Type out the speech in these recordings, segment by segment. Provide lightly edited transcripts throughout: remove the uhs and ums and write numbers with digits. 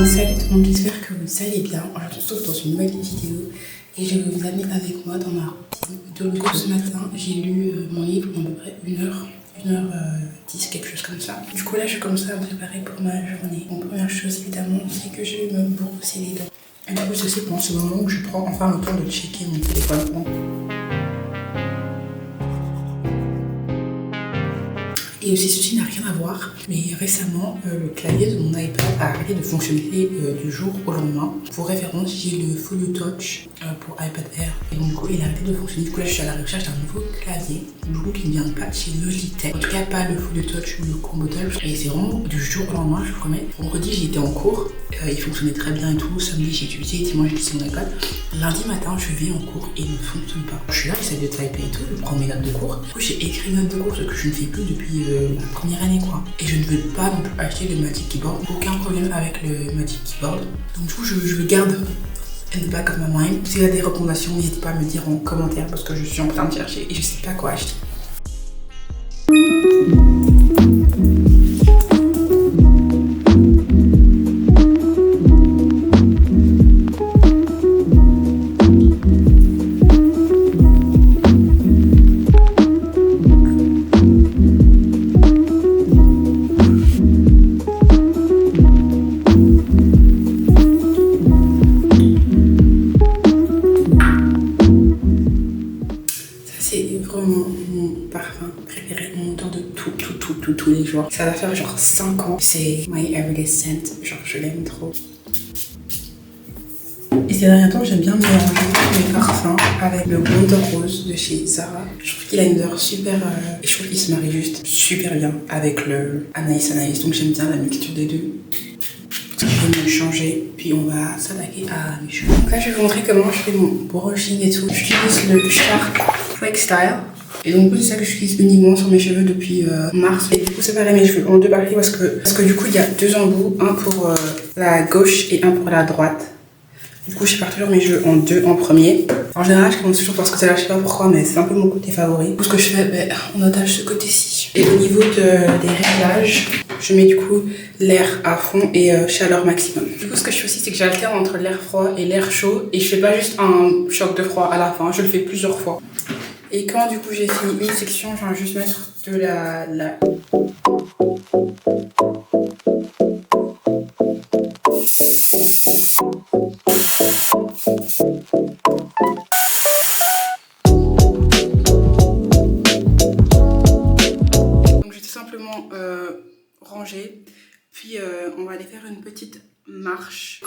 Salut tout le monde, j'espère que vous allez bien. Aujourd'hui, on se retrouve dans une nouvelle vidéo et je vais vous amener avec moi dans ma routine. Donc ce matin, j'ai lu mon livre en à peu près 1h10, quelque chose comme ça. Du coup là, je commence à me préparer pour ma journée. Bon, première chose évidemment, c'est que je vais me brosser les dents. Et du coup, c'est aussi pendant ce moment où je prends enfin le temps de checker mon téléphone. Et aussi, ceci n'a rien à voir, mais récemment, le clavier de mon iPad a arrêté de fonctionner du jour au lendemain. Pour référence, j'ai le Folio Touch pour iPad Air. Et donc, du coup, il a arrêté de fonctionner. Du coup, là, je suis à la recherche d'un nouveau clavier. Du coup, qui ne vient pas chez Logitech. En tout cas, pas le Folio Touch ou le Combo Touch. Et c'est vraiment du jour au lendemain, je vous promets. Vendredi, j'étais en cours. Il fonctionnait très bien et tout. Samedi, j'ai utilisé. Dimanche, j'ai utilisé mon iPad. Lundi matin, je vais en cours et il ne fonctionne pas. Je suis là, j'essaie de typer et tout. Je prends mes notes de cours. Du coup, j'ai écrit une note de cours, ce que je ne fais plus depuis la première année, quoi. Et je ne veux pas non plus acheter le Magic Keyboard. Aucun problème avec le Magic Keyboard. Donc, du coup, je le garde in the back of my mind. Si vous avez des recommandations, n'hésitez pas à me dire en commentaire parce que je suis en train de chercher et je sais pas quoi acheter. Mon parfum préféré, mon odeur de tous les jours. Ça va faire genre 5 ans. C'est My Everyday Scent. Genre, je l'aime trop. Et ces derniers temps, j'aime bien mélanger mes parfums avec le Wonder Rose de chez Zara. Je trouve qu'il a une odeur super... et je trouve qu'il se marie juste super bien avec le Anaïs. Donc j'aime bien la mixture des deux. Je vais me changer, puis on va s'attaquer à mes cheveux. Donc là, je vais vous montrer comment je fais mon brushing et tout. J'utilise le Shark Flex Style. Et donc, c'est ça que j'utilise uniquement sur mes cheveux depuis mars. Et du coup, séparer mes cheveux en deux parties parce que du coup, il y a deux embouts, un pour la gauche et un pour la droite. Du coup, je sépare toujours mes cheveux en deux en premier. En général, je commence toujours parce que c'est là, je sais pas pourquoi, mais c'est un peu mon côté favori. Du coup, ce que je fais, on attache ce côté-ci. Et au niveau des réglages, je mets du coup l'air à fond et chaleur maximum. Du coup, ce que je fais aussi, c'est que j'alterne entre l'air froid et l'air chaud. Et je fais pas juste un choc de froid à la fin, je le fais plusieurs fois. Et quand du coup j'ai fini une section, je vais juste mettre de la... Donc je vais tout simplement ranger, puis on va aller faire une petite marche.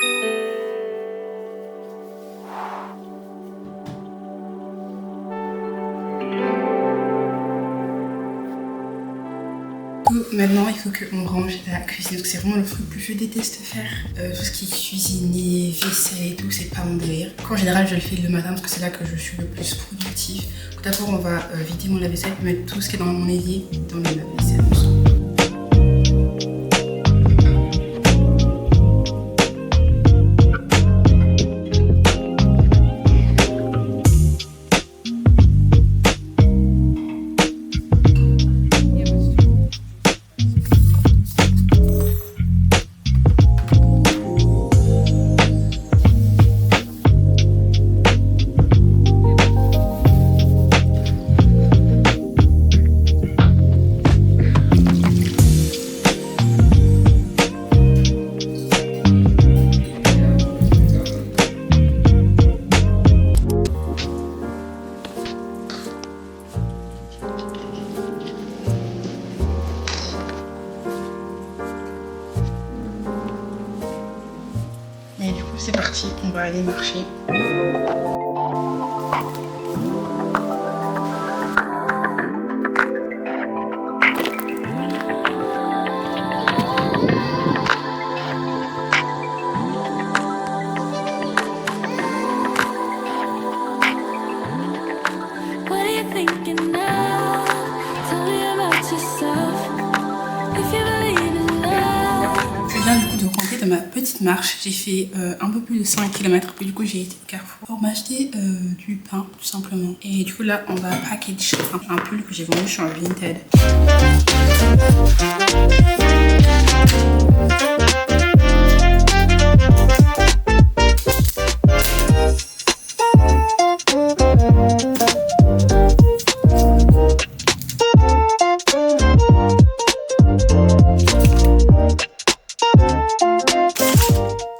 Maintenant, il faut qu'on range la cuisine. C'est vraiment le truc que je déteste faire. Tout ce qui est cuisiner, vaisselle et tout, c'est pas mon délire. En général, je le fais le matin parce que c'est là que je suis le plus productif. D'abord, on va vider mon lave-vaisselle et mettre tout ce qui est dans mon évier dans le lave-vaisselle. Et du coup, c'est parti, on va aller marcher. Je viens du coup de rentrer de ma petite marche. J'ai fait un peu plus de 5 km. Puis du coup j'ai été au Carrefour pour m'acheter du pain tout simplement. Et du coup là on va package un pull que j'ai vendu chez Vinted.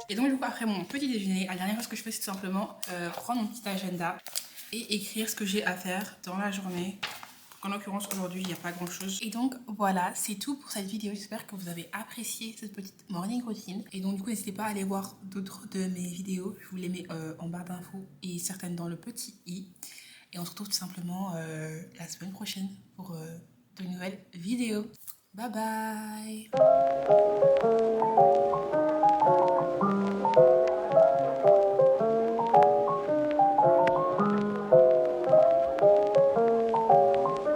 Et donc du coup après mon petit déjeuner, la dernière chose que je fais c'est tout simplement prendre mon petit agenda et écrire ce que j'ai à faire dans la journée. En l'occurrence aujourd'hui il n'y a pas grand chose. Et donc voilà, c'est tout pour cette vidéo. J'espère que vous avez apprécié cette petite morning routine. Et donc du coup n'hésitez pas à aller voir d'autres de mes vidéos. Je vous les mets en barre d'infos et certaines dans le petit i. Et on se retrouve tout simplement la semaine prochaine pour de nouvelles vidéos. Bye bye.